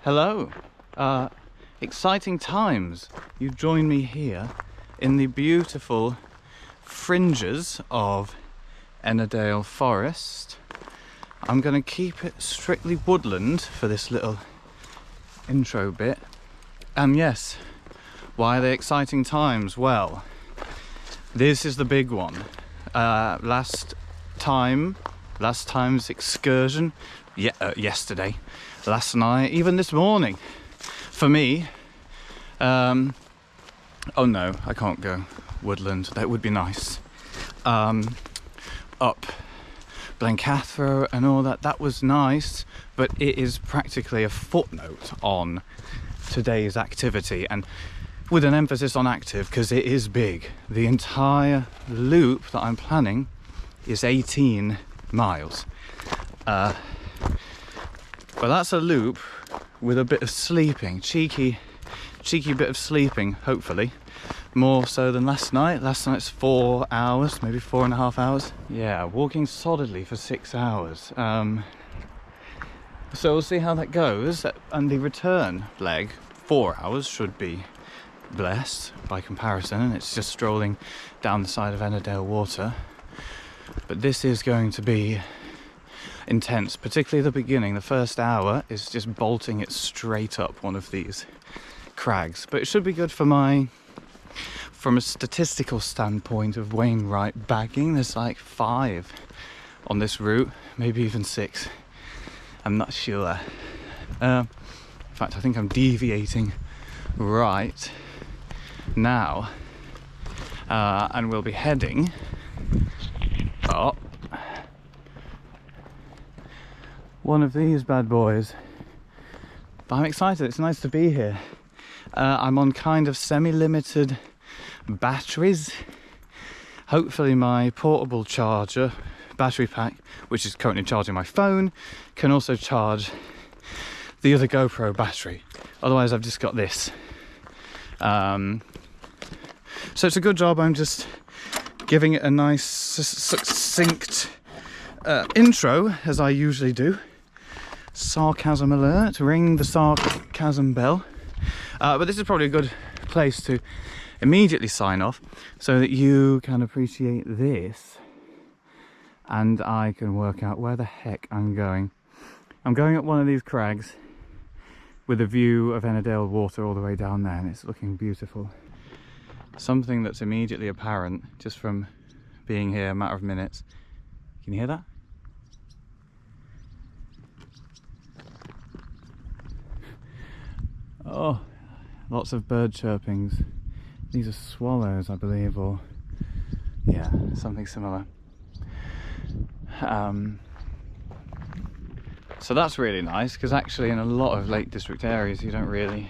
Hello. Exciting times. You've joined me here in the beautiful fringes of Ennerdale Forest. I'm going to keep it strictly woodland for this little intro bit. And yes, why are they exciting times? Well, this is the big one. Last time's excursion, yesterday, last night, even this morning, for me, oh no, I can't go woodland, that would be nice, up Blencathra and all that, that was nice, but it is practically a footnote on today's activity, and with an emphasis on active, because it is big. The entire loop that I'm planning is 18 miles. But that's a loop with a bit of sleeping, cheeky bit of sleeping, hopefully. More so than last night. Last night's 4 hours, maybe 4.5 hours. Yeah, walking solidly for 6 hours. So we'll see how that goes. And the return leg, 4 hours, should be blessed by comparison. It's just strolling down the side of Ennerdale water. But this is going to be intense, particularly the beginning. The first hour is just bolting it straight up one of these crags, but it should be good from a statistical standpoint of Wainwright bagging. There's like 5 on this route, maybe even 6, I'm not sure. In fact, I think I'm deviating right now, and we'll be heading up one of these bad boys. But I'm excited, it's nice to be here. I'm on kind of semi-limited batteries. Hopefully my portable charger battery pack, which is currently charging my phone, can also charge the other GoPro battery. Otherwise I've just got this. So it's a good job I'm just giving it a nice succinct intro, as I usually do. Sarcasm alert, ring the sarcasm bell. But this is probably a good place to immediately sign off so that you can appreciate this and I can work out where the heck I'm going. I'm going up one of these crags with a view of Ennerdale water all the way down there, and it's looking beautiful. Something that's immediately apparent just from being here a matter of minutes. Can you hear that? Oh, lots of bird chirpings. These are swallows, I believe, or yeah, something similar. So that's really nice, because actually in a lot of Lake District areas you don't really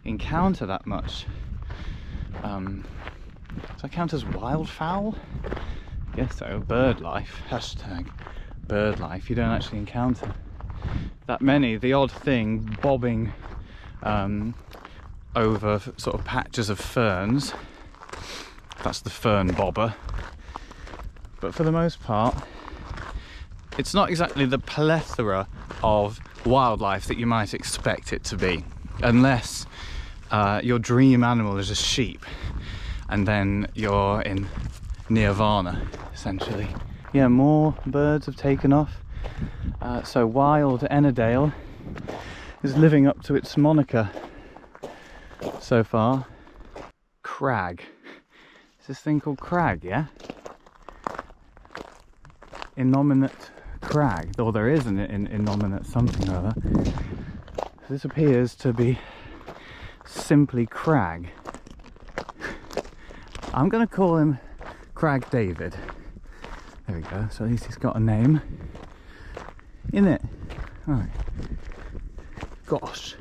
encounter that much. Does that count as wildfowl? Yes, so bird life, hashtag bird life. You don't actually encounter that many. The odd thing bobbing over sort of patches of ferns, that's the fern bobber, but for the most part it's not exactly the plethora of wildlife that you might expect it to be, unless your dream animal is a sheep and then you're in nirvana essentially. Yeah, more birds have taken off, so wild Ennerdale is living up to its moniker so far. Crag. Is this thing called crag, yeah? Innominate crag, or there is an innominate something or other. This appears to be simply crag. I'm going to call him Crag David. There we go, so at least he's got a name in it. Right. Gosh,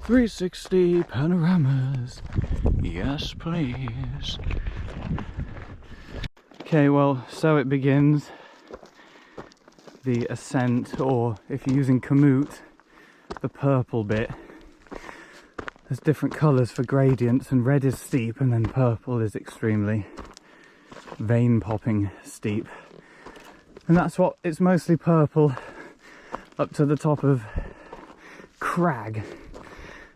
360 panoramas, yes please. Okay, well, so it begins, the ascent, or if you're using Komoot, the purple bit. There's different colours for gradients, and red is steep and then purple is extremely vein popping steep, and that's what it's mostly purple up to the top of crag.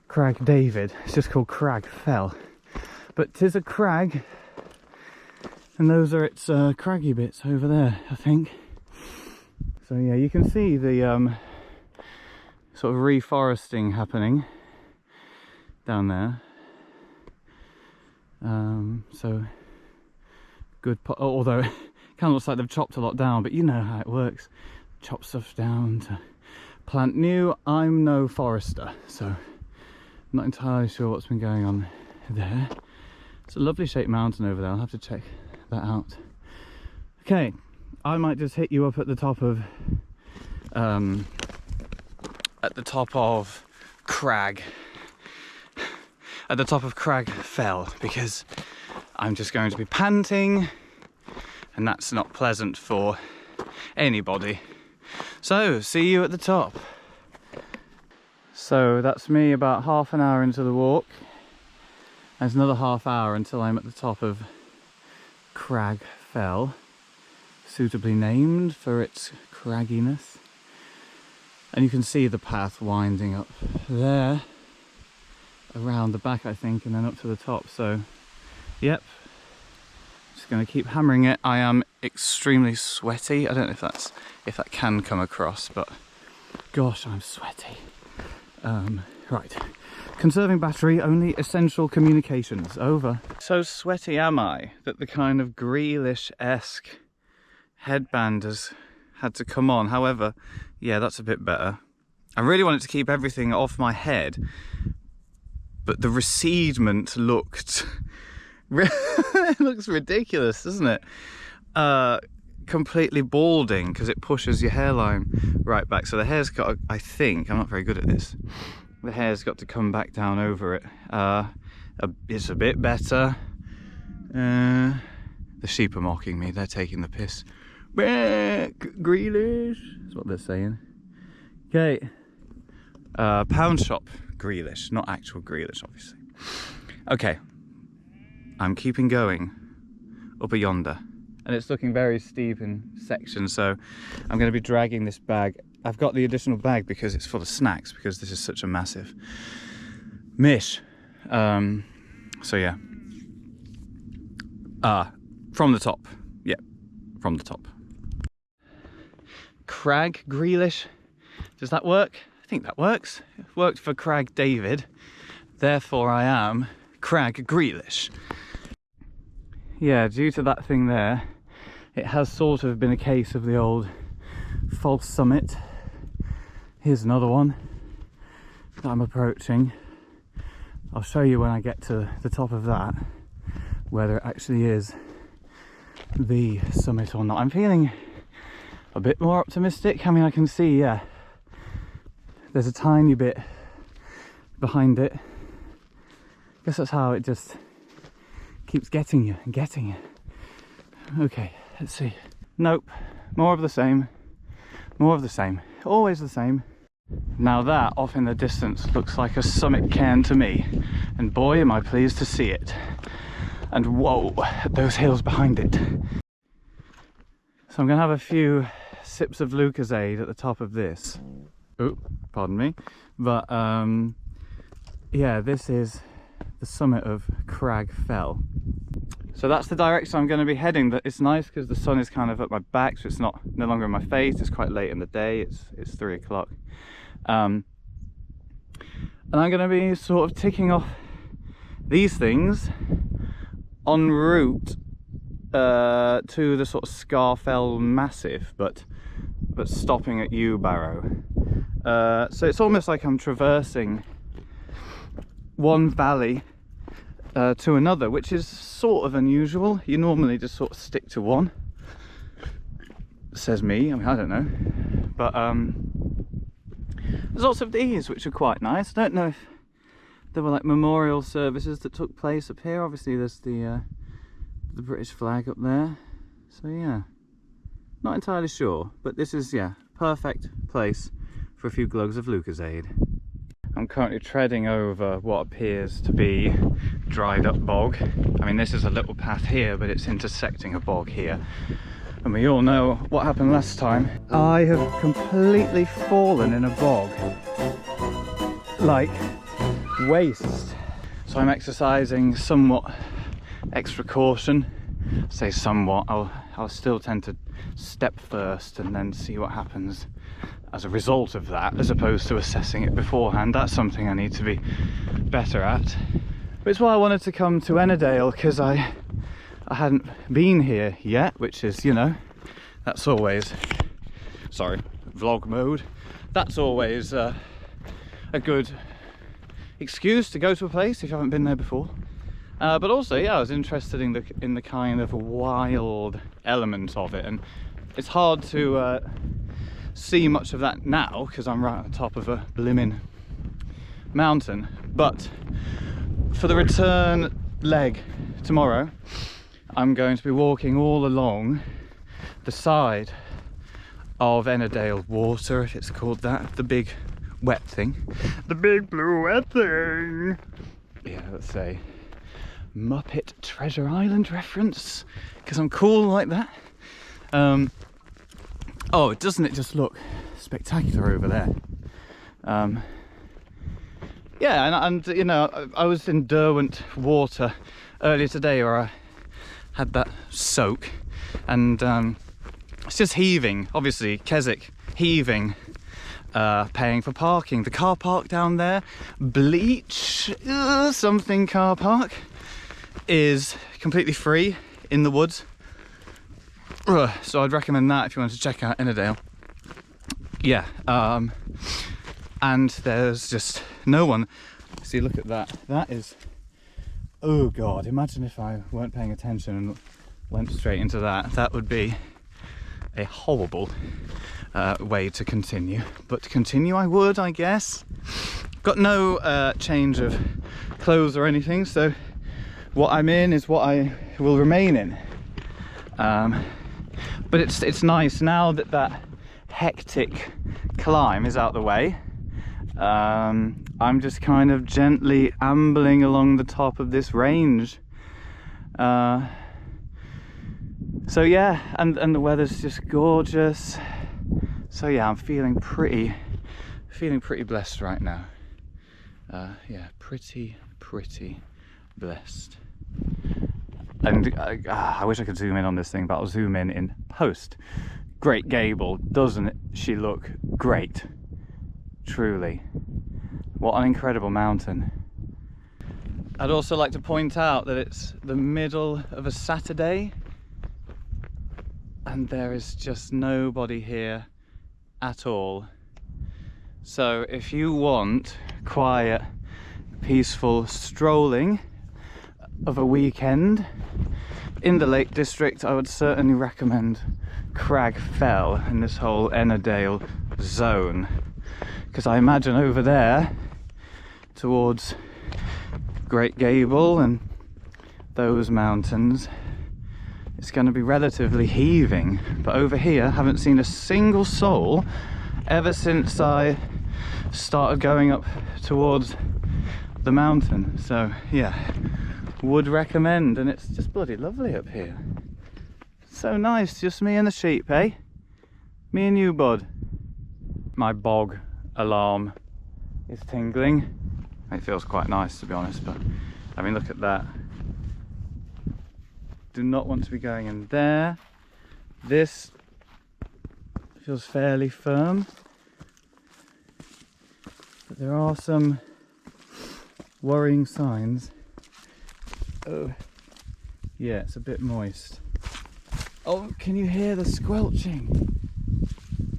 Crag David. It's just called Crag Fell. But 'tis a crag, and those are its craggy bits over there, I think. So yeah, you can see the sort of reforesting happening down there. So good, although it kind of looks like they've chopped a lot down, but you know how it works. Chop stuff down to plant new. I'm no forester, so I'm not entirely sure what's been going on there. It's a lovely shaped mountain over there. I'll have to check that out. Okay, I might just hit you up at the top of Crag. At the top of Crag Fell, because I'm just going to be panting, and that's not pleasant for anybody. So, see you at the top. So that's me about half an hour into the walk. There's another half hour until I'm at the top of Crag Fell, suitably named for its cragginess. And you can see the path winding up there, around the back I think, and then up to the top. So yep, just going to keep hammering it. I am extremely sweaty. I don't know if that can come across, but gosh, I'm sweaty. Right, conserving battery, only essential communications, over. So sweaty am I that the kind of Grealish-esque headband has had to come on. However, yeah, that's a bit better. I really wanted to keep everything off my head, but the recedement looked it looks ridiculous, doesn't it? Completely balding, because it pushes your hairline right back. So the hair's got, I think, I'm not very good at this, the hair's got to come back down over it. It's a bit better. The sheep are mocking me, they're taking the piss. Grealish, that's what they're saying. Okay, pound shop Grealish, not actual Grealish, obviously. Okay, I'm keeping going up yonder, and it's looking very steep in sections, so I'm going to be dragging this bag. I've got the additional bag because it's full of snacks, because this is such a massive mish. So yeah, from the top. Yeah, from the top. Crag Grealish, does that work? I think that works. It worked for Crag David, therefore I am Crag Grealish. Yeah, due to that thing there, it has sort of been a case of the old false summit. Here's another one that I'm approaching. I'll show you when I get to the top of that whether it actually is the summit or not. I'm feeling a bit more optimistic. I mean, I can see, yeah, there's a tiny bit behind it. I guess that's how it just keeps getting you and getting you. Okay, let's see. Nope, more of the same. More of the same. Always the same. Now that off in the distance looks like a summit cairn to me, and boy am I pleased to see it. And whoa, those hills behind it. So I'm going to have a few sips of Lucozade at the top of this. Oh, pardon me. But yeah, this is the summit of Crag Fell. So that's the direction I'm going to be heading. It's nice because the sun is kind of at my back, so it's no longer in my face. It's quite late in the day. It's 3 o'clock. And I'm going to be sort of ticking off these things en route to the sort of Scarfell Massif, but stopping at Yewbarrow. So it's almost like I'm traversing one valley to another, which is sort of unusual. You normally just sort of stick to one, says me. I mean, I don't know, but there's lots of these which are quite nice. I don't know if there were like memorial services that took place up here. Obviously there's the British flag up there, so yeah, not entirely sure, but this is, yeah, perfect place for a few glugs of Lucozade. I'm currently treading over what appears to be dried up bog. I mean, this is a little path here, but it's intersecting a bog here. And we all know what happened last time. I have completely fallen in a bog. like waste. So I'm exercising somewhat extra caution. Say somewhat, I'll still tend to step first and then see what happens as a result of that, as opposed to assessing it beforehand. That's something I need to be better at. But it's why I wanted to come to Ennerdale, because I hadn't been here yet, which is, you know, that's always, sorry, vlog mode. That's always a good excuse to go to a place if you haven't been there before. But also, yeah, I was interested in the kind of wild element of it, and it's hard to see much of that now because I'm right on top of a blimmin' mountain. But for the return leg tomorrow, I'm going to be walking all along the side of Ennerdale Water, if it's called that, the big wet thing, the big blue wet thing. Yeah, let's say Muppet Treasure Island reference, because I'm cool like that. Oh, doesn't it just look spectacular over there? Yeah, and you know, I was in Derwent Water earlier today where I had that soak, and it's just heaving. Obviously, Keswick heaving, paying for parking. The car park down there, Bleach something car park, is completely free in the woods. So I'd recommend that if you want to check out Ennerdale. Yeah, and there's just no one. See, look at that. That is, oh God, imagine if I weren't paying attention and went straight into that. That would be a horrible way to continue. But to continue I would, I guess. Got no change of clothes or anything, so what I'm in is what I will remain in. But it's nice now that that hectic climb is out the way. I'm just kind of gently ambling along the top of this range. So yeah, and the weather's just gorgeous. So yeah, I'm feeling pretty blessed right now. Yeah, pretty blessed. And I wish I could zoom in on this thing, but I'll zoom in post. Great Gable, doesn't she look great? Truly. What an incredible mountain. I'd also like to point out that it's the middle of a Saturday and there is just nobody here at all. So if you want quiet, peaceful strolling of a weekend in the Lake District, I would certainly recommend Crag Fell in this whole Ennerdale zone, because I imagine over there towards Great Gable and those mountains it's going to be relatively heaving, but over here I haven't seen a single soul ever since I started going up towards the mountain. So yeah, would recommend, and it's just bloody lovely up here. So nice, just me and the sheep, eh? Me and you, bud. My bog alarm is tingling. It feels quite nice, to be honest, but I mean, look at that. Do not want to be going in there. This feels fairly firm, but there are some worrying signs. Oh, yeah, it's a bit moist. Oh, can you hear the squelching?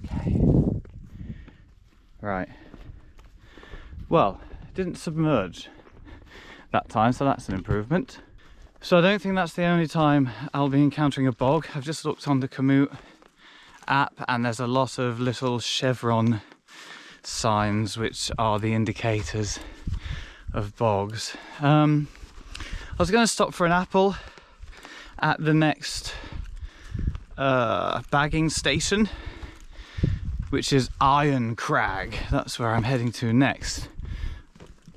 Okay. Right. Well, it didn't submerge that time, so that's an improvement. So I don't think that's the only time I'll be encountering a bog. I've just looked on the Komoot app and there's a lot of little chevron signs which are the indicators of bogs. I was going to stop for an apple at the next bagging station, which is Iron Crag. That's where I'm heading to next.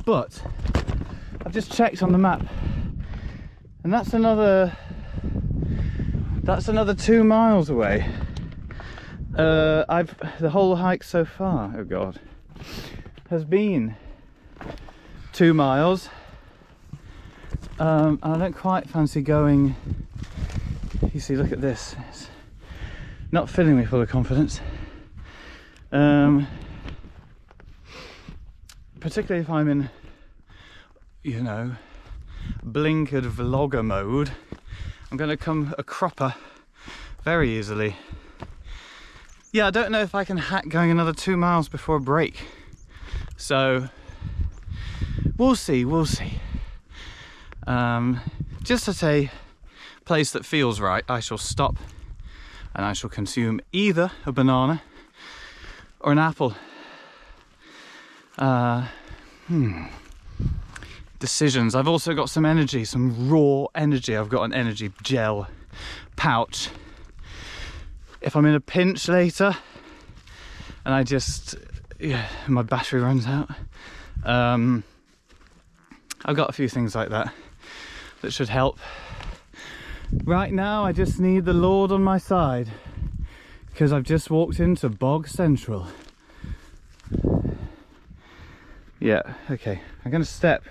But I've just checked on the map and that's another 2 miles away. The whole hike so far, oh God, has been 2 miles. I don't quite fancy going. You see, look at this. It's not filling me full of confidence. Particularly if I'm in, you know, blinkered vlogger mode, I'm going to come a cropper very easily. Yeah, I don't know if I can hack going another 2 miles before a break. So, we'll see, we'll see. Just at a place that feels right, I shall stop and I shall consume either a banana or an apple. Decisions. I've also got some energy, some raw energy. I've got an energy gel pouch. If I'm in a pinch later and I just, my battery runs out, I've got a few things like that that should help. Right now I just need the Lord on my side because I've just walked into Bog Central. Yeah, okay. I'm going to step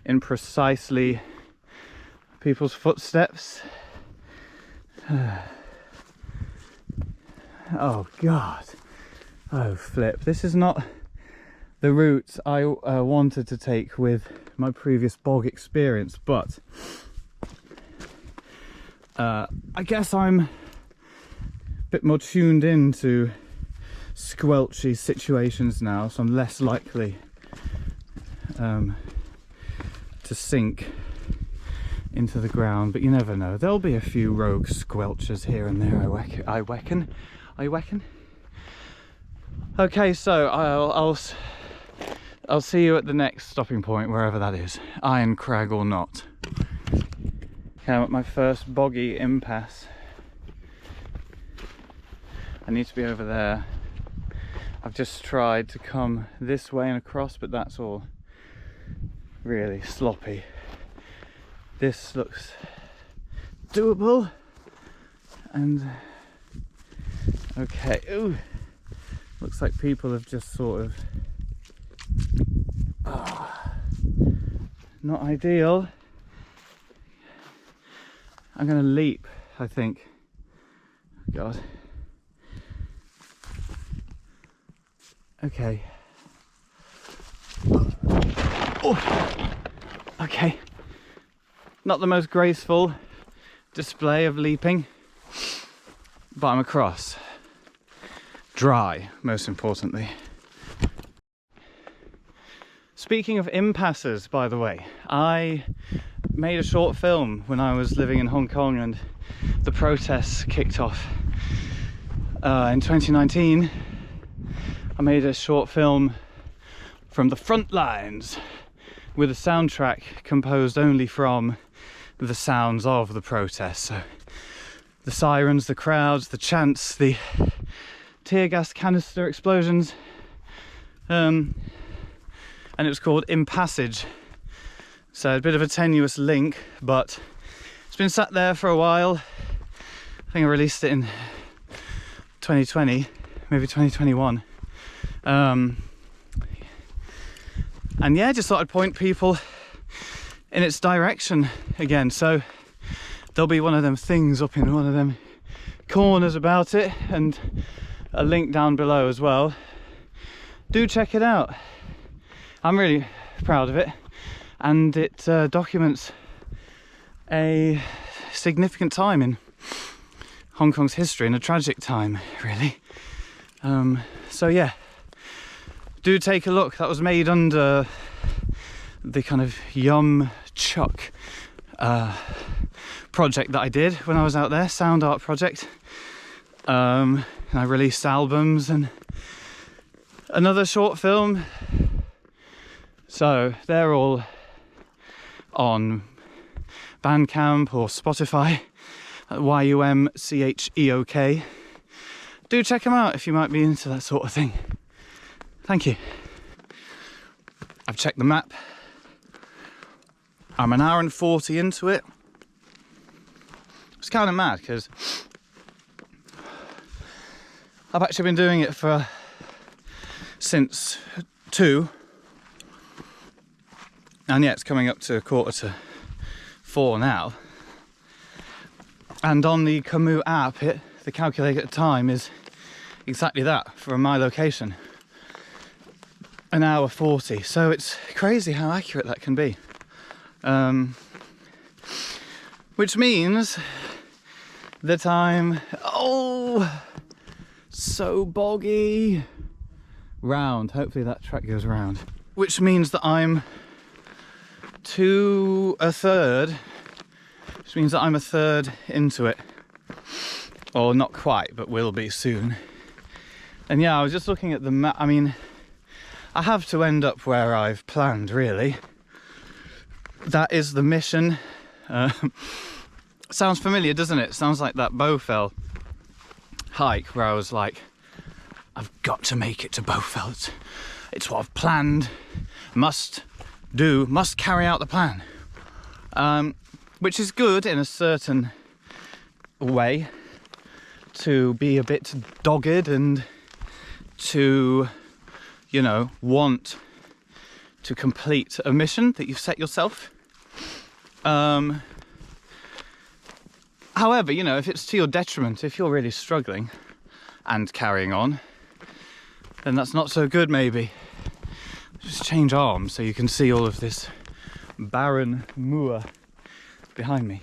in precisely people's footsteps. Oh God. Oh flip. This is not the route I wanted to take with my previous bog experience, but I guess I'm a bit more tuned into squelchy situations now, so I'm less likely to sink into the ground, but you never know. There'll be a few rogue squelchers here and there, I reckon. Okay, so I'll see you at the next stopping point, wherever that is, Iron Crag or not. Okay, I'm at my first boggy impasse. I need to be over there. I've just tried to come this way and across, but that's all really sloppy. This looks doable. And okay, ooh, looks like people have just sort of not ideal. I'm gonna leap, I think. God. Okay. Oh. Okay. Not the most graceful display of leaping, but I'm across. Dry, most importantly. Speaking of impasses, by the way, I made a short film when I was living in Hong Kong and the protests kicked off in 2019. I made a short film from the front lines with a soundtrack composed only from the sounds of the protests. So the sirens, the crowds, the chants, the tear gas canister explosions. And it was called Impassage. So a bit of a tenuous link, but it's been sat there for a while. I think I released it in 2020, maybe 2021. And yeah, just thought I'd point people in its direction again. So there'll be one of them things up in one of them corners about it, and a link down below as well. Do check it out. I'm really proud of it, and it documents a significant time in Hong Kong's history, and a tragic time, really. So yeah, do take a look. That was made under the kind of Yum Chuck project that I did when I was out there, sound art project. And I released albums and another short film. So they're all on Bandcamp or Spotify at YUMCHEOK. Do check them out if you might be into that sort of thing. Thank you. I've checked the map. I'm an hour and 40 into it. It's kind of mad because I've actually been doing it since 2. And yeah, it's coming up to 4:45 now. And on the Komoot app, the calculated time is exactly that from my location. 1:40. So it's crazy how accurate that can be. Which means that I'm, so boggy. Round. Hopefully that track goes round. Which means that I'm a third into it. Or not quite, but will be soon. And yeah, I was just looking at the map. I mean, I have to end up where I've planned, really. That is the mission. Sounds familiar, doesn't it? Sounds like that Bowfell hike where I was like, I've got to make it to Bowfell. It's what I've planned. Must carry out the plan. Which is good in a certain way, to be a bit dogged and to, want to complete a mission that you've set yourself. However, if it's to your detriment, if you're really struggling and carrying on, then that's not so good, maybe. Just change arms so you can see all of this barren moor behind me.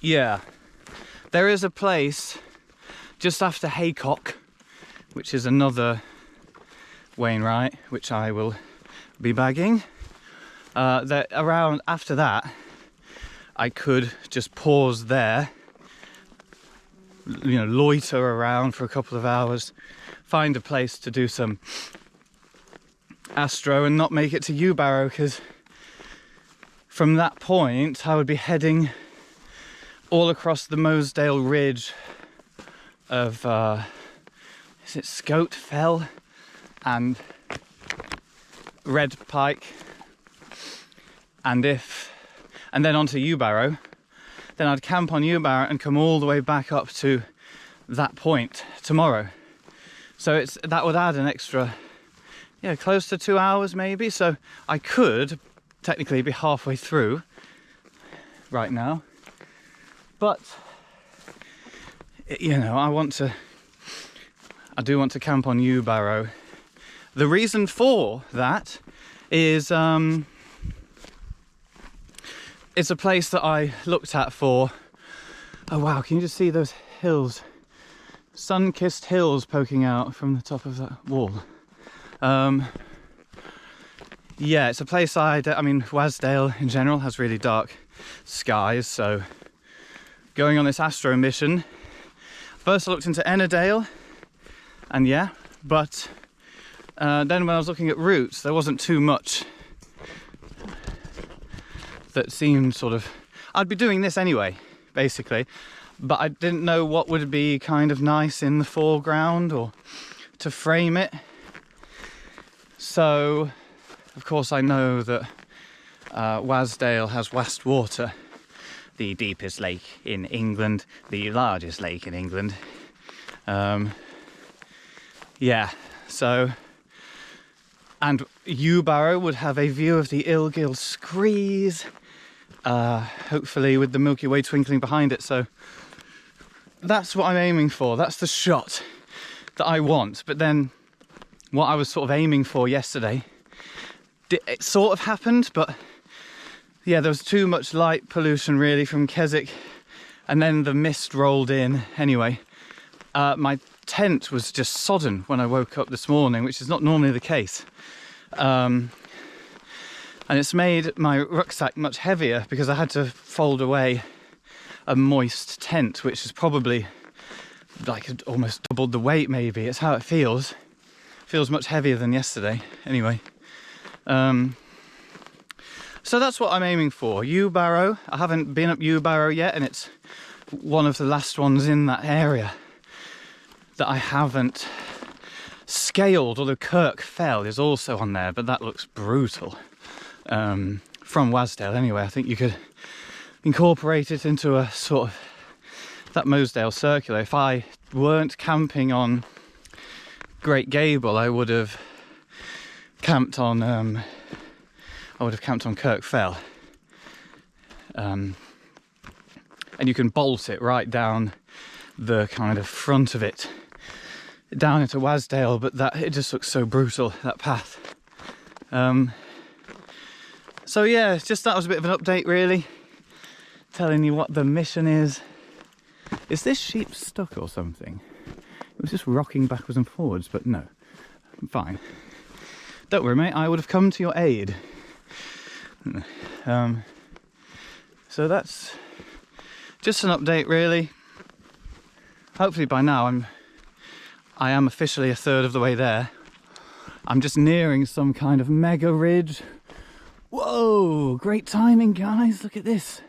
Yeah, there is a place just after Haycock, which is another Wainwright, which I will be bagging. That around after that, I could just pause there, loiter around for a couple of hours, find a place to do some astro and not make it to Yewbarrow, because from that point I would be heading all across the Mosedale ridge of is it Scote Fell and Red Pike, and then onto Yewbarrow. Then I'd camp on Yewbarrow and come all the way back up to that point tomorrow. So that would add an extra, close to 2 hours maybe. So I could technically be halfway through right now. But, I do want to camp on Yewbarrow. The reason for that is, it's a place that I looked at for, oh wow, can you just see those hills? Sun-kissed hills poking out from the top of that wall. Yeah, it's a place Wasdale in general has really dark skies, so going on this astro mission, first I looked into Ennerdale, and but then when I was looking at routes, there wasn't too much that seemed I'd be doing this anyway, basically, but I didn't know what would be kind of nice in the foreground or to frame it. So, of course, I know that Wasdale has Wastwater, the deepest lake in England, the largest lake in England. So, and Yewbarrow would have a view of the Ilgill Screes, hopefully with the Milky Way twinkling behind it. So that's what I'm aiming for. That's the shot that I want. But then what I was sort of aiming for yesterday, it sort of happened, but yeah, there was too much light pollution really from Keswick, and then the mist rolled in. Anyway, my tent was just sodden when I woke up this morning, which is not normally the case. And it's made my rucksack much heavier because I had to fold away a moist tent, which is probably like almost doubled the weight maybe. It's how it feels. Feels much heavier than yesterday. Anyway. So that's what I'm aiming for. Yewbarrow. I haven't been up Yewbarrow yet, and it's one of the last ones in that area that I haven't scaled, although Kirk Fell is also on there, but that looks brutal. From Wasdale anyway, I think you could incorporate it into a sort of that Mosedale circular. If I weren't camping on Great Gable, I would have camped on, I would have camped on Kirk Fell. And you can bolt it right down the kind of front of it, down into Wasdale, but it just looks so brutal, that path. So yeah, it's just that was a bit of an update really, telling you what the mission is. Is this sheep stuck or something? It was just rocking backwards and forwards, but no, I'm fine. Don't worry mate, I would have come to your aid. So that's just an update really. Hopefully by now I am officially a third of the way there. I'm just nearing some kind of mega ridge. Whoa, great timing guys, look at this.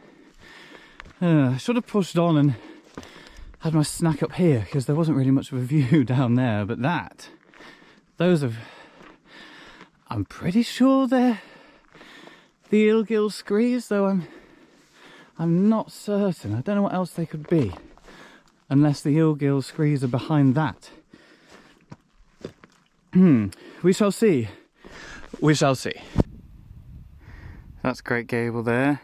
I should have pushed on and had my snack up here because there wasn't really much of a view down there, but I'm pretty sure they're the Ilgill Screes, though I'm not certain. I don't know what else they could be, unless the Ilgill Screes are behind that. We shall see. We shall see. That's Great Gable there.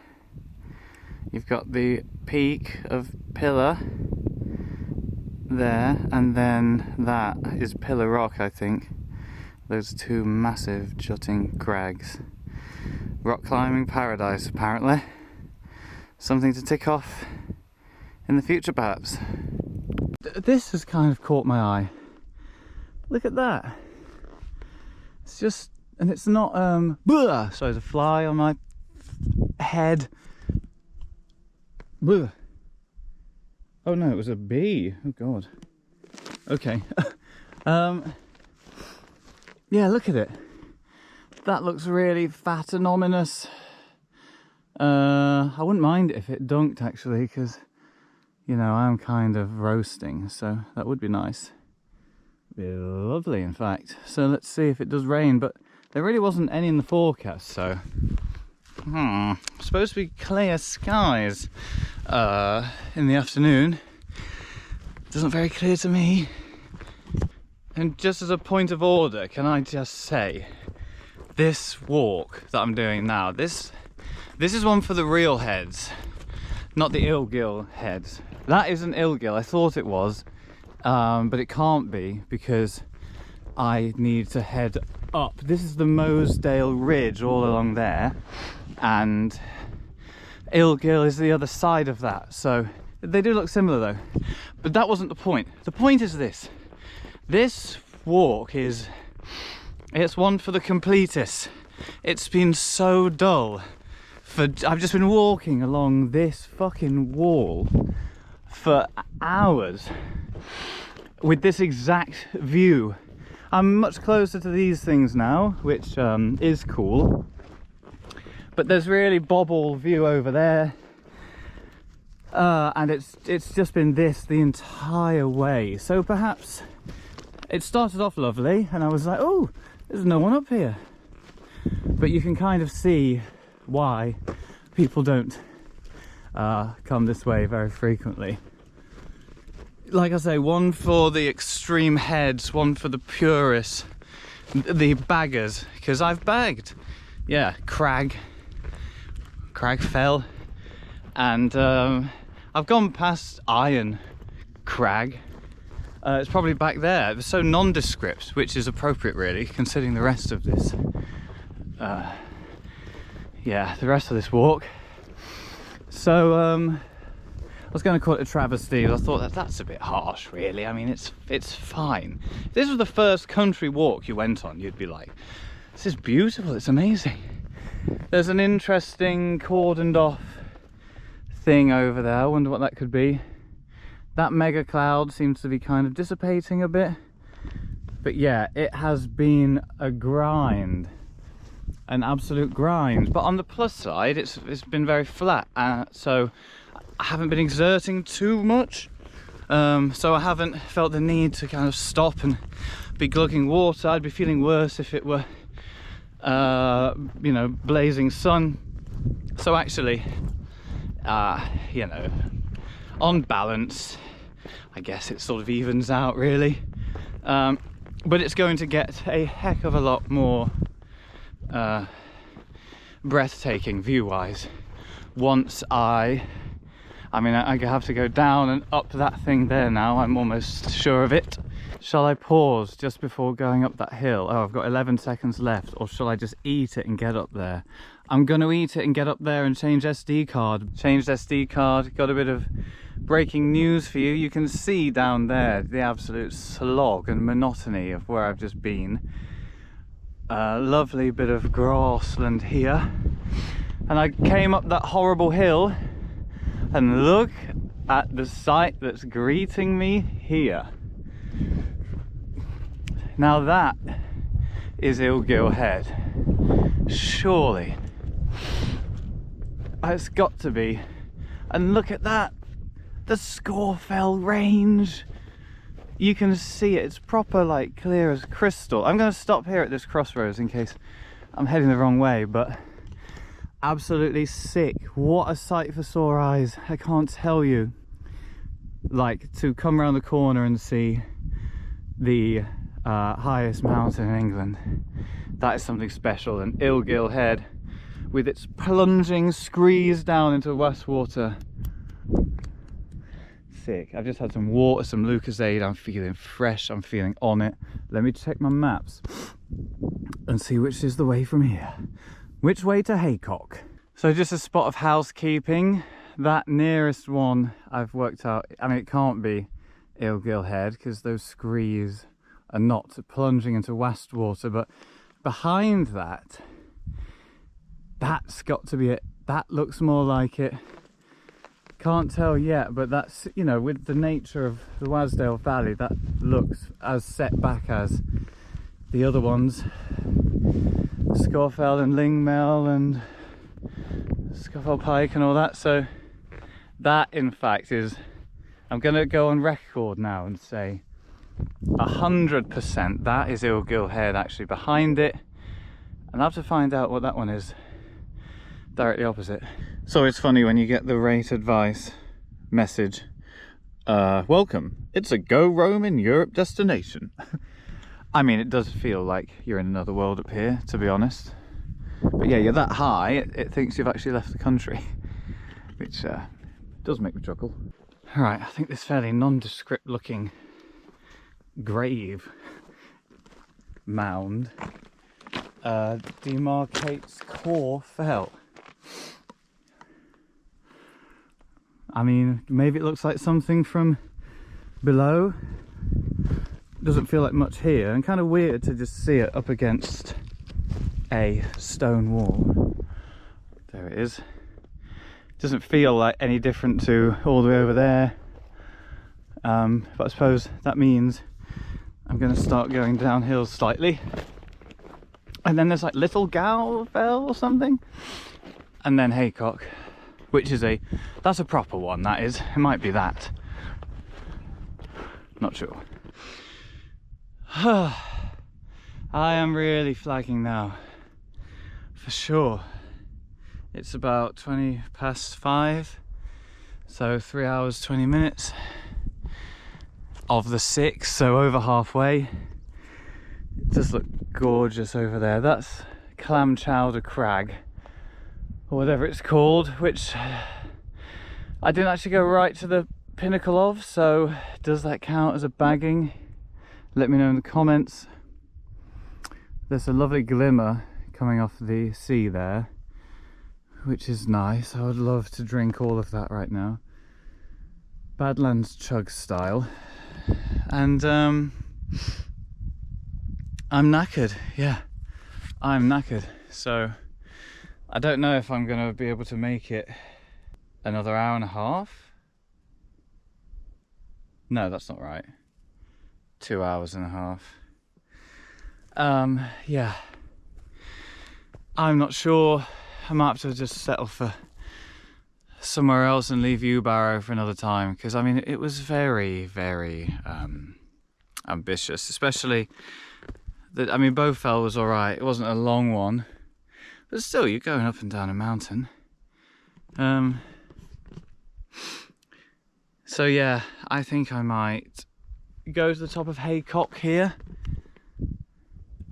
You've got the peak of Pillar there, and then that is Pillar Rock, I think. Those two massive jutting crags. Rock climbing paradise, apparently. Something to tick off in the future, perhaps. This has kind of caught my eye. Look at that. It's just, and it's not, sorry, there's a fly on my head. Oh no, it was a bee. Oh god. Okay. Yeah, look at it. That looks really fat and ominous. I wouldn't mind it if it dunked actually, because you know I'm kind of roasting, so that would be nice. Be lovely, in fact. So let's see if it does rain, but there really wasn't any in the forecast, so supposed to be clear skies in the afternoon. Doesn't very clear to me. And just as a point of order, can I just say, this walk that I'm doing now, this is one for the real heads, not the Ilgill heads. That isn't Ilgill, I thought it was, but it can't be because I need to head up. This is the Mosedale Ridge all along there, and Ilgill is the other side of that, so they do look similar though. But that wasn't the point. The point is this. This walk it's one for the completists. It's been so dull. I've just been walking along this fucking wall for hours with this exact view. I'm much closer to these things now, which is cool. But there's really bobble view over there. And it's just been this the entire way. So perhaps it started off lovely and I was like, oh, there's no one up here. But you can kind of see why people don't come this way very frequently. Like I say, one for the extreme heads, one for the purists, the baggers, because I've bagged. Yeah, Crag Fell, and I've gone past Iron Crag. It's probably back there. It was so nondescript, which is appropriate really, considering the rest of this the rest of this walk. So I was going to call it a travesty, but I thought that's a bit harsh really. I mean, it's fine. If this was the first country walk you went on, you'd be like, this is beautiful, it's amazing. There's an interesting cordoned off thing over there. I wonder what that could be. That mega cloud seems to be kind of dissipating a bit. But yeah, it has been a grind. An absolute grind. But on the plus side, it's been very flat. So I haven't been exerting too much. So I haven't felt the need to kind of stop and be glugging water. I'd be feeling worse if it were, you know, blazing sun. So actually, you know, on balance, I guess it sort of evens out really. But it's going to get a heck of a lot more breathtaking view-wise. Once I have to go down and up that thing there now, I'm almost sure of it. Shall I pause just before going up that hill? Oh, I've got 11 seconds left. Or shall I just eat it and get up there? I'm going to eat it and get up there and change SD card. Changed SD card. Got a bit of breaking news for you. You can see down there the absolute slog and monotony of where I've just been. A lovely bit of grassland here. And I came up that horrible hill and look at the sight that's greeting me here. Now that is Ilgill Head. Surely. It's got to be. And look at that. The Scawfell Range. You can see it. It's proper, like, clear as crystal. I'm going to stop here at this crossroads in case I'm heading the wrong way, but absolutely sick. What a sight for sore eyes. I can't tell you. Like, to come around the corner and see the highest mountain in England, that is something special. And Ilgill Head with its plunging screes down into Wastwater. Sick. I've just had some water, some Lucozade. I'm feeling fresh, I'm feeling on it. Let me check my maps and see which is the way from here. Which way to Haycock? So just a spot of housekeeping. That nearest one I've worked out, I mean, it can't be Ilgill Head because those screes are not plunging into Wastwater, but behind that, that's got to be it. That looks more like it. Can't tell yet, but that's, you know, with the nature of the Wasdale Valley, that looks as set back as the other ones. Scawfell and Lingmel and Scawfell Pike and all that. So that, in fact, is, I'm going to go on record now and say 100% that is Ilgill Head actually behind it. And I have to find out what that one is directly opposite. So it's funny when you get the rate advice message. Welcome, it's a Go Rome in Europe destination. I mean, it does feel like you're in another world up here, to be honest. But yeah, you're that high, it thinks you've actually left the country, which does make me chuckle. All right, I think this fairly nondescript looking grave mound demarcates Core Fell. I mean, maybe it looks like something from below. Doesn't feel like much here, and kind of weird to just see it up against a stone wall. There it is. Doesn't feel like any different to all the way over there. But I suppose that means I'm going to start going downhill slightly. And then there's like Little Galfell or something. And then Haycock, which is that's a proper one, that is. It might be that. Not sure. I am really flagging now. For sure. It's about 20 past 5. So 3 hours, 20 minutes of the 6, so over halfway. It does look gorgeous over there. That's Clam Chowder Crag, or whatever it's called, which I didn't actually go right to the pinnacle of, so does that count as a bagging? Let me know in the comments. There's a lovely glimmer coming off the sea there, which is nice. I would love to drink all of that right now. Badlands chug style. And I'm knackered, yeah. I'm knackered. So I don't know if I'm going to be able to make it another hour and a half. No, that's not right. 2 hours and a half. Yeah. I'm not sure. I might have to just settle for somewhere else and leave Yewbarrow for another time, because I mean it was very, very ambitious, especially that, I mean, Bowfell was alright. It wasn't a long one, but still, you're going up and down a mountain. So yeah, I think I might go to the top of Haycock here.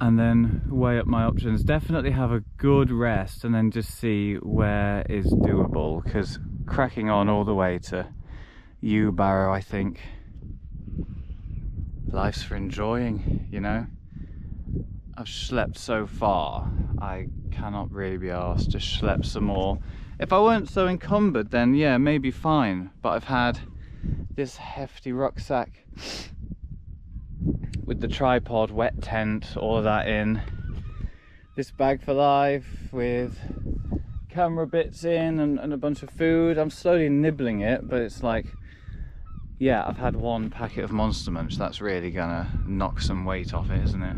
and then weigh up my options. Definitely have a good rest and then just see where is doable, because cracking on all the way to Yewbarrow, I think life's for enjoying, you know. I've schlepped so far, I cannot really be asked to schlep some more. If I weren't so encumbered, then yeah, maybe fine, but I've had this hefty rucksack with the tripod, wet tent, all of that in, this bag for life with camera bits in and a bunch of food. I'm slowly nibbling it, but it's like, yeah, I've had one packet of Monster Munch. That's really gonna knock some weight off it, isn't it?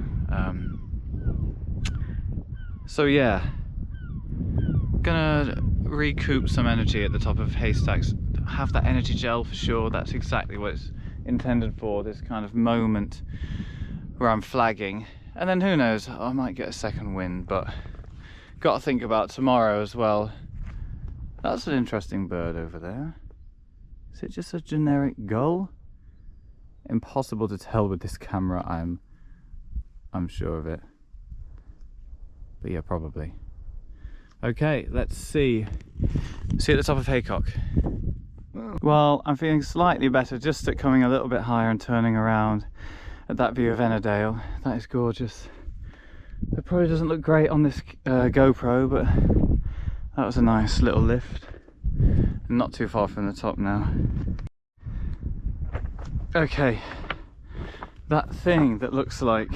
So yeah, gonna recoup some energy at the top of Haystacks. Have that energy gel for sure. That's exactly what it's intended for, this kind of moment where I'm flagging. And then who knows, I might get a second wind, but got to think about tomorrow as well. That's an interesting bird over there. Is it just a generic gull? Impossible to tell with this camera, I'm sure of it. But yeah, probably. Okay, let's see. See at the top of Haycock. Well, I'm feeling slightly better just at coming a little bit higher and turning around at that view of Ennerdale. That is gorgeous. It probably doesn't look great on this GoPro, but that was a nice little lift. Not too far from the top now. Okay, that thing that looks like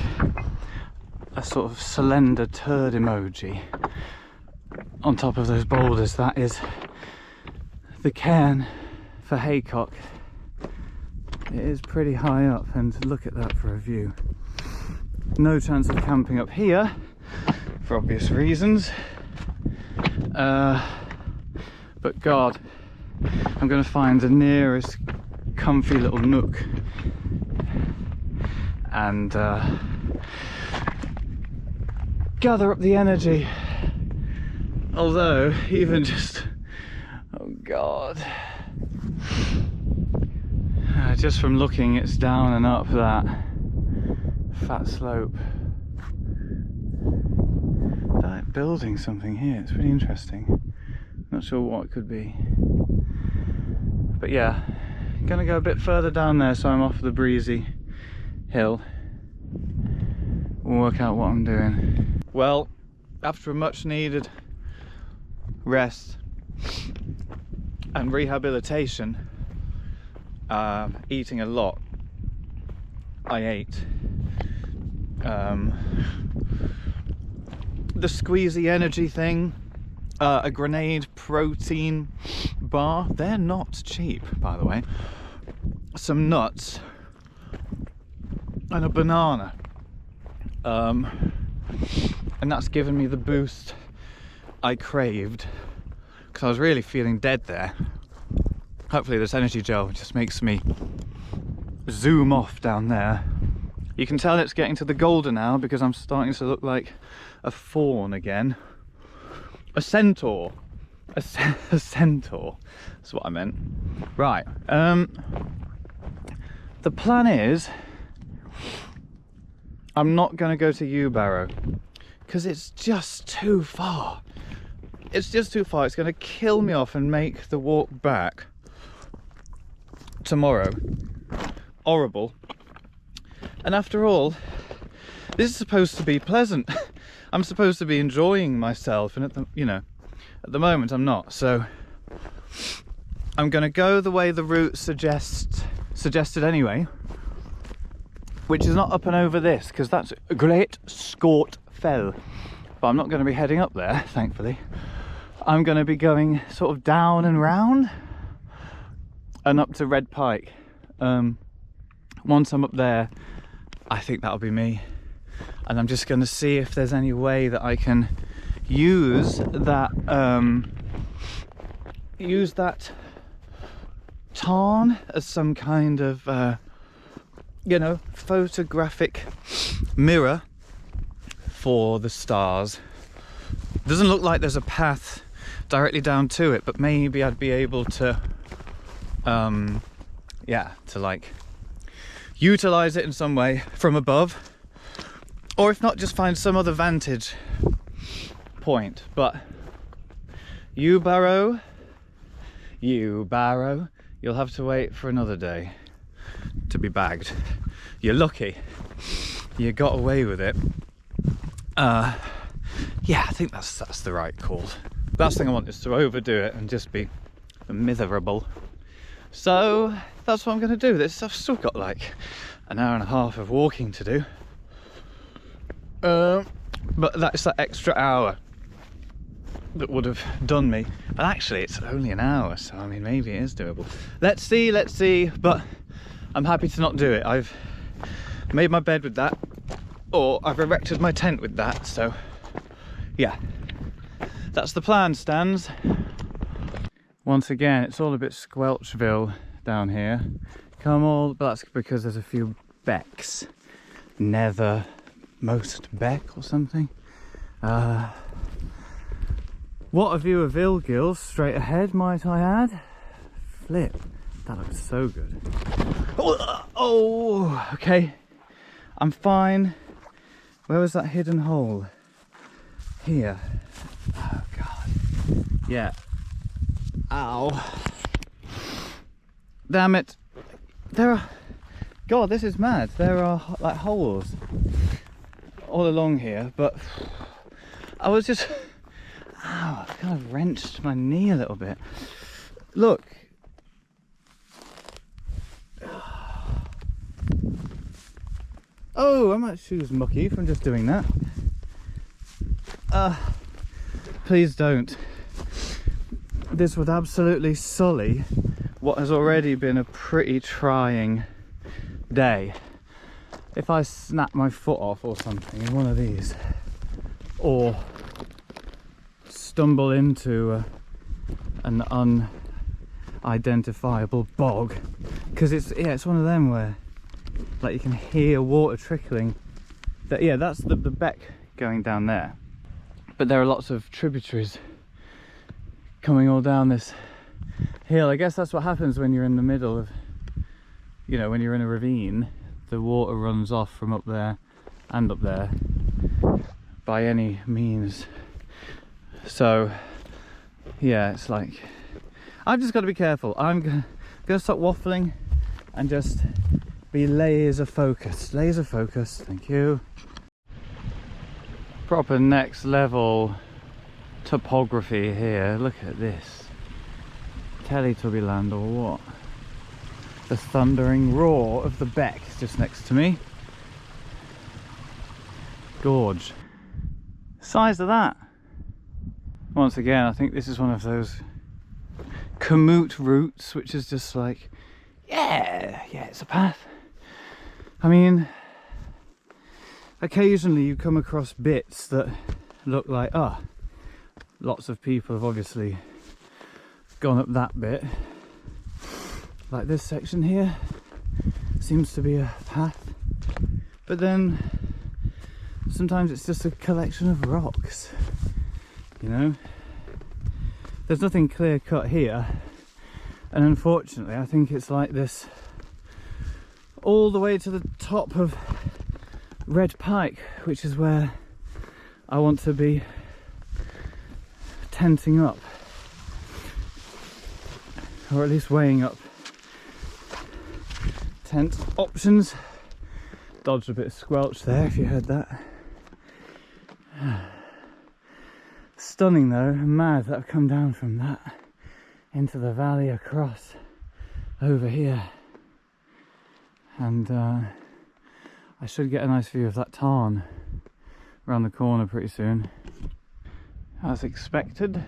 a sort of slender turd emoji on top of those boulders, that is the cairn for Haycock. It is pretty high up, and look at that for a view. No chance of camping up here for obvious reasons, but God, I'm going to find the nearest comfy little nook and gather up the energy. Although, even just, oh God, just from looking, it's down and up that fat slope. They're like building something here. It's really interesting. Not sure what it could be, but yeah, gonna go a bit further down there so I'm off the breezy hill. We'll work out what I'm doing. Well, after a much needed rest and rehabilitation, eating a lot, I ate the squeezy energy thing, a grenade protein bar. They're not cheap, by the way. Some nuts and a banana, and that's given me the boost I craved, because I was really feeling dead there. Hopefully this energy gel just makes me zoom off down there. You can tell it's getting to the golden now because I'm starting to look like a fawn again. A centaur. A centaur. That's what I meant. Right. The plan is, I'm not going to go to Yewbarrow because it's just too far. It's just too far. It's going to kill me off and make the walk back tomorrow horrible. And after all, this is supposed to be pleasant. I'm supposed to be enjoying myself, and at the moment I'm not. So I'm going to go the way the route suggested anyway, which is not up and over this, because that's a Great Scort Fell. But I'm not going to be heading up there, thankfully. I'm going to be going sort of down and round and up to Red Pike. Once I'm up there, I think that'll be me. And I'm just going to see if there's any way that I can use that tarn as some kind of photographic mirror for the stars. Doesn't look like there's a path directly down to it, but maybe I'd be able to like utilize it in some way from above Or if not, just find some other vantage point. But Yewbarrow, you'll have to wait for another day to be bagged. You're lucky you got away with it. Yeah, I think that's the right call. Last thing I want is to overdo it and just be miserable. So that's what I'm going to do. I've still got like an hour and a half of walking to do. But that's that extra hour that would have done me. And actually it's only an hour, so I mean maybe it is doable. Let's see, but I'm happy to not do it. I've made my bed with that, or I've erected my tent with that, so yeah, that's the plan, Stans. Once again, it's all a bit Squelchville down here. But that's because there's a few becks. Nethermost beck or something. What a view of Ilgil straight ahead, might I add. Flip, that looks so good. Oh, okay, I'm fine. Where was that hidden hole? Here. Oh God. Yeah. Ow. Damn it. God, this is mad. There are like holes all along here, but I was just, I kind of wrenched my knee a little bit. Look. Oh, I might shoes mucky from just doing that. Please don't. This would absolutely sully what has already been a pretty trying day. If I snap my foot off or something in one of these, or stumble into an unidentifiable bog, because it's one of them where like you can hear water trickling. That's the beck going down there, but there are lots of tributaries coming all down this hill. I guess that's what happens when you're in the middle of, when you're in a ravine, the water runs off from up there and up there by any means. So yeah, it's like I've just got to be careful. I'm gonna stop waffling and just be laser focused. Thank you. Proper next level topography here. Look at this. Teletubby land or what? The thundering roar of the beck just next to me. Gorge. Size of that. Once again, I think this is one of those commute routes, which is just like, yeah, it's a path. I mean, occasionally you come across bits that look like, lots of people have obviously gone up that bit. Like this section here seems to be a path, but then sometimes it's just a collection of rocks, There's nothing clear cut here, and unfortunately I think it's like this all the way to the top of Red Pike, which is where I want to be tenting up, or at least weighing up tent options. Dodged a bit of squelch there, if you heard that. Stunning though, mad that I've come down from that into the valley across over here, and I should get a nice view of that tarn around the corner pretty soon. As expected,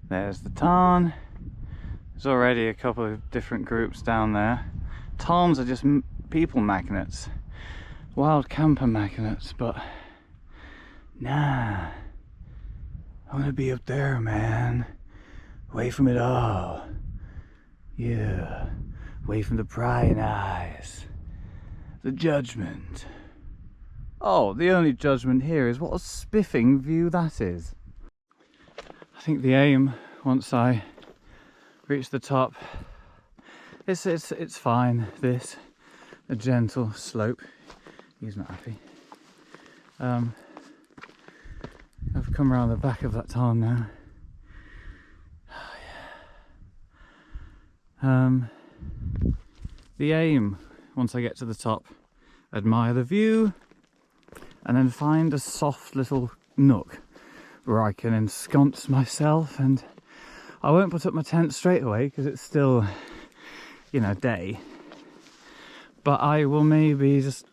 there's the tarn. There's already a couple of different groups down there. Tarns are just people magnets, wild camper magnets, but nah, I want to be up there, man, away from it all. Yeah, away from the prying eyes, the judgment. Oh, the only judgment here is what a spiffing view that is. I think the aim, once I reach the top, it's fine. This, a gentle slope. He's not happy. I've come around the back of that tarn now. The aim, once I get to the top, admire the view, and then find a soft little nook where I can ensconce myself, and I won't put up my tent straight away because it's still, you know, day. But I will maybe just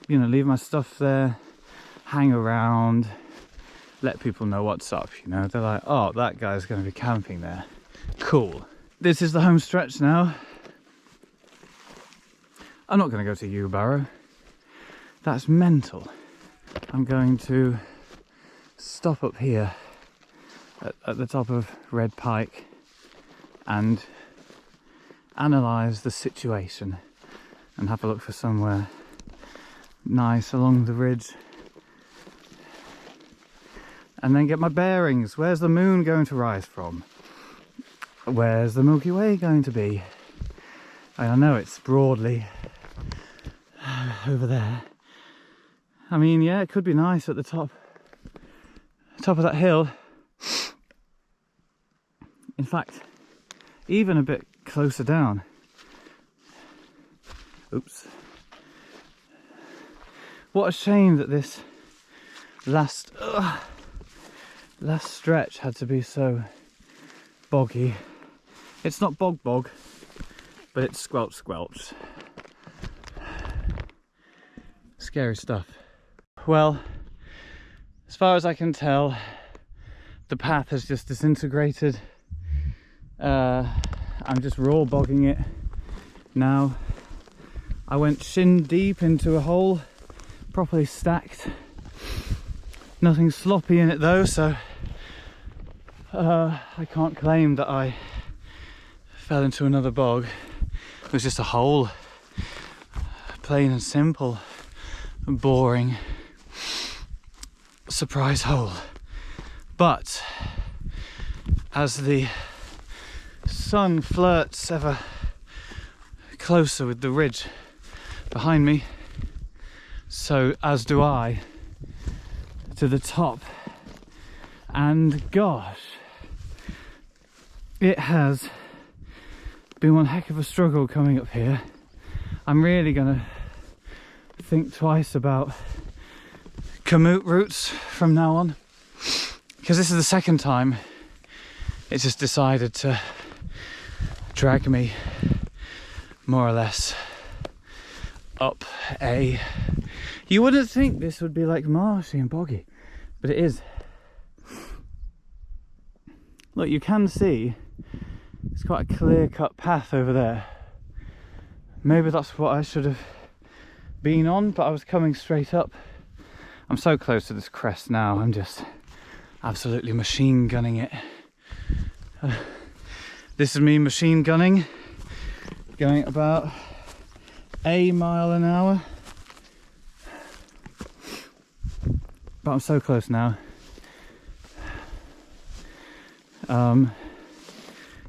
leave my stuff there, hang around, let people know what's up, you know. They're like, oh, that guy's going to be camping there. Cool. This is the home stretch now. I'm not going to go to Yewbarrow. That's mental. I'm going to stop up here at the top of Red Pike and analyse the situation and have a look for somewhere nice along the ridge and then get my bearings. Where's the moon going to rise from? Where's the Milky Way going to be? I know it's broadly over there. I mean, yeah, it could be nice at the top of that hill. In fact, even a bit closer down. Oops. What a shame that this last stretch had to be so boggy. It's not bog, but it's squelch. Scary stuff. Well, as far as I can tell, the path has just disintegrated. I'm just raw bogging it now. I went shin deep into a hole, properly stacked. Nothing sloppy in it though, so I can't claim that I fell into another bog. It was just a hole, plain and simple, boring surprise hole. But as the sun flirts ever closer with the ridge behind me, so as do I to the top. And gosh, it has been one heck of a struggle coming up here. I'm really gonna think twice about commute routes from now on, because this is the second time it's just decided to drag me more or less up a... You wouldn't think this would be like marshy and boggy, but it is. Look, you can see it's quite a clear-cut path over there. Maybe that's what I should have been on, but I was coming straight up. I'm so close to this crest now, I'm just absolutely machine gunning it. This is me machine gunning, going at about a mile an hour. But I'm so close now.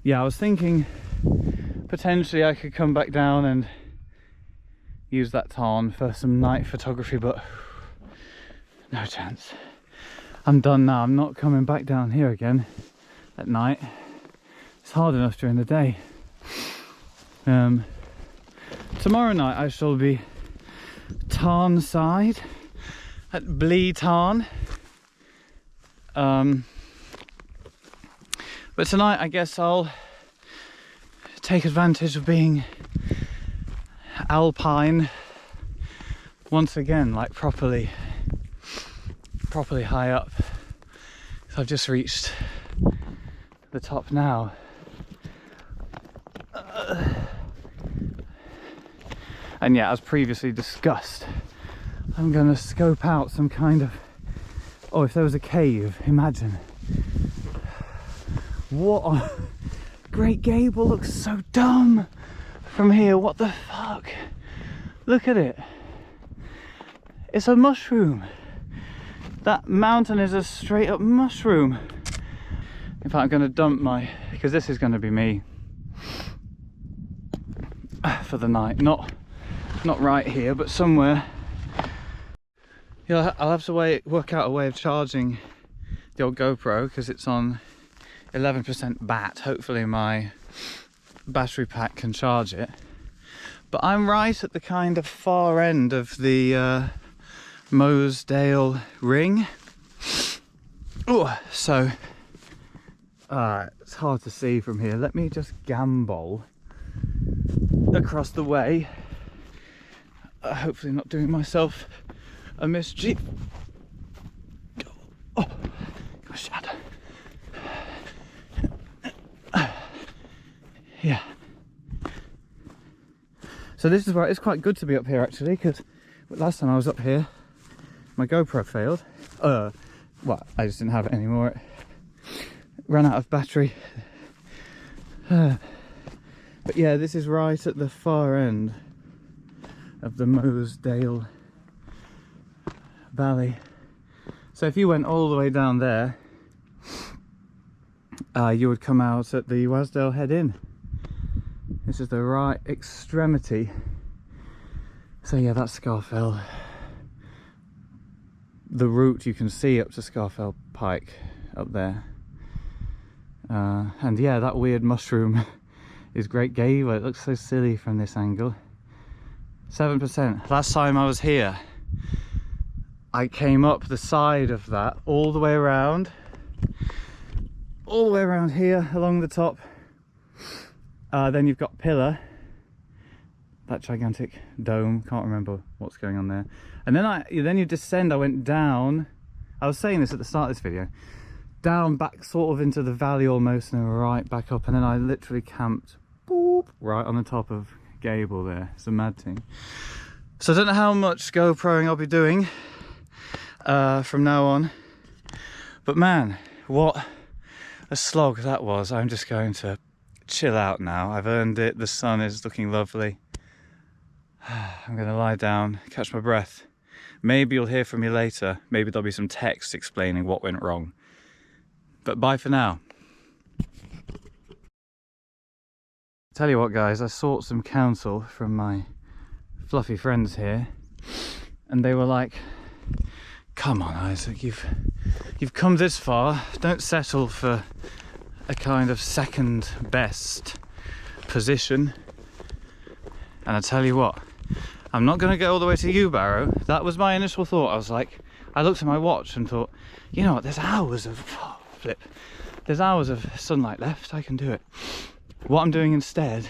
Yeah, I was thinking potentially I could come back down and use that tarn for some night photography, but no chance. I'm done now. I'm not coming back down here again at night. It's hard enough during the day. Tomorrow night I shall be tarn side at Blee Tarn. But tonight I guess I'll take advantage of being alpine once again, like properly high up. So I've just reached the top now. And yeah, as previously discussed, I'm going to scope out some kind of... Oh, if there was a cave, imagine. What a... Great Gable looks so dumb from here. What the fuck? Look at it. It's a mushroom. That mountain is a straight up mushroom. In fact, I'm going to dump my... Because this is going to be me for the night. Not right here, but somewhere Yeah, I'll have to work out a way of charging the old GoPro because it's on 11% bat. Hopefully my battery pack can charge it. But I'm right at the kind of far end of the Wastwater ring. Oh, so it's hard to see from here. Let me just gambol across the way. Hopefully not doing myself a mischief. Oh, gosh, yeah. So this is where it's quite good to be up here actually, because last time I was up here, my GoPro failed. Well, I just didn't have it anymore. It ran out of battery. But yeah, this is right at the far end of the Wastwater Valley. So if you went all the way down there, you would come out at the Ennerdale Head Inn. This is the right extremity. So yeah, that's Scafell. The route you can see up to Scafell Pike up there. And yeah, that weird mushroom is Great Gable. It looks so silly from this angle. 7%. Last time I was here, I came up the side of that all the way around here along the top. Then you've got Pillar, that gigantic dome. Can't remember what's going on there. And then you descend. I went down. I was saying this at the start of this video. Down back sort of into the valley almost, and then right back up. And then I literally camped boop, right on the top of Gable there. It's a mad thing. So I don't know how much GoProing I'll be doing from now on. But man, what a slog that was. I'm just going to chill out now. I've earned it. The sun is looking lovely. I'm going to lie down, catch my breath. Maybe you'll hear from me later. Maybe there'll be some text explaining what went wrong. But bye for now. Tell you what guys, I sought some counsel from my fluffy friends here, and they were like, come on Isaac, you've come this far, don't settle for a kind of second best position. And I tell you what, I'm not going to go all the way to Yewbarrow. That was my initial thought. I was like, I looked at my watch and thought, you know what, there's hours of there's hours of sunlight left, I can do it. What I'm doing instead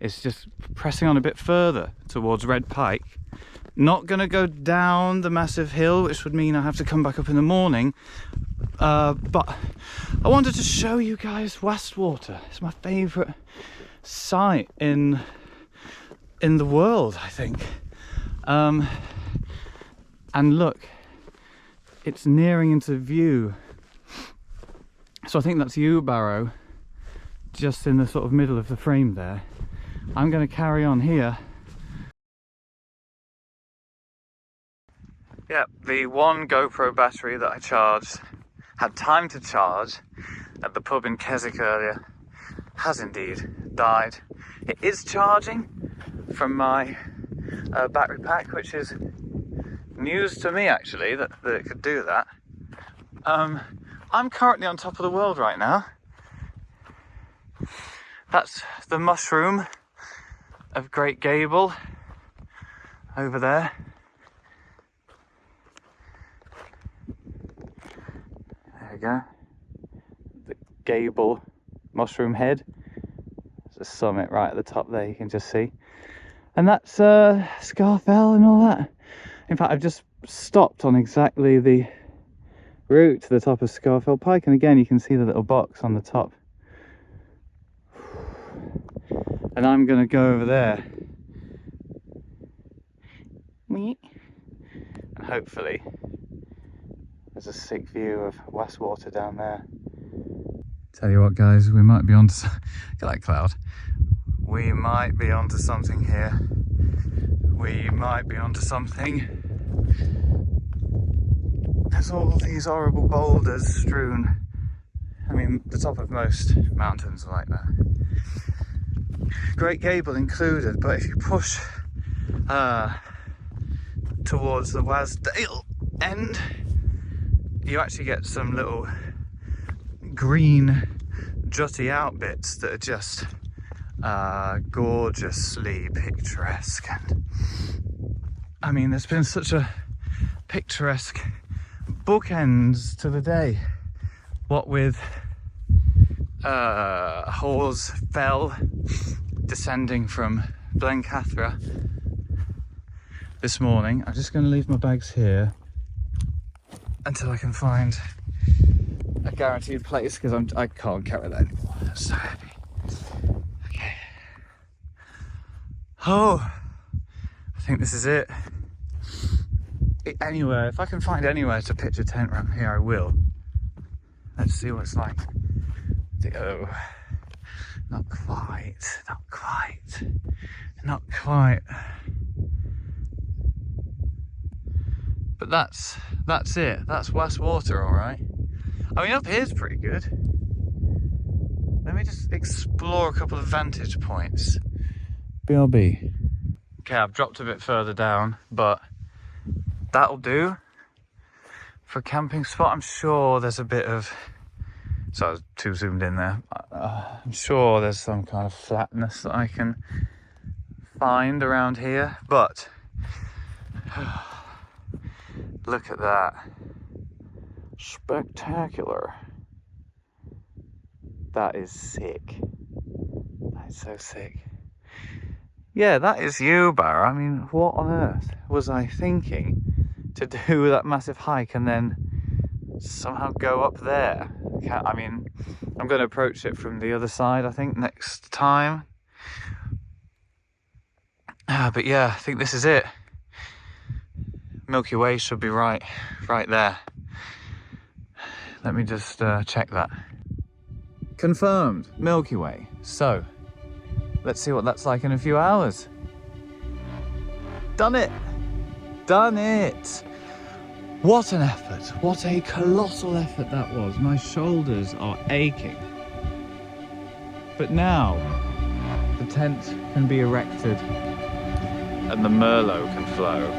is just pressing on a bit further towards Red Pike. Not going to go down the massive hill, which would mean I have to come back up in the morning. But I wanted to show you guys Wastwater. It's my favourite site in the world, I think. And look, it's nearing into view. So I think that's Yewbarrow, just in the sort of middle of the frame there. I'm going to carry on here. Yeah, the one GoPro battery that I charged, had time to charge at the pub in Keswick earlier, has indeed died. It is charging from my battery pack, which is news to me actually, that it could do that. I'm currently on top of the world right now. That's the mushroom of Great Gable over there. There we go. The Gable mushroom head. There's a summit right at the top there, you can just see. And that's Scafell and all that. In fact, I've just stopped on exactly the route to the top of Scafell Pike, and again you can see the little box on the top. And I'm going to go over there. And hopefully there's a sick view of Wastwater down there. Tell you what guys, we might be onto get that cloud. We might be onto something here. We might be onto something. There's all these horrible boulders strewn. I mean, the top of most mountains are like that. Great Gable included, but if you push towards the Wastwater end, you actually get some little green jutty out bits that are just gorgeously picturesque. And I mean, there's been such a picturesque bookends to the day, what with Hawes Fell descending from Blencathra this morning. I'm just going to leave my bags here until I can find a guaranteed place, because I can't carry that anymore. It's so heavy. Okay. Oh, I think this is it. Anywhere, if I can find anywhere to pitch a tent around here, I will. Let's see what it's like. Oh, not quite, not quite, not quite. But that's it. That's Wastwater, all right. I mean, up here's pretty good. Let me just explore a couple of vantage points. BRB. Okay, I've dropped a bit further down, but that'll do for a camping spot. I'm sure there's a bit of... So I was too zoomed in there. I'm sure there's some kind of flatness that I can find around here, but look at that. Spectacular. That is sick. That is so sick. Yeah, that is Yewbarrow. I mean, what on earth was I thinking to do that massive hike and then somehow go up there? I mean, I'm going to approach it from the other side, I think, next time. But yeah, I think this is it. Milky Way should be right there. Let me just check that. Confirmed, Milky Way. So, let's see what that's like in a few hours. Done it! Done it! What an effort. What a colossal effort that was. My shoulders are aching. But now, the tent can be erected and the Merlot can flow.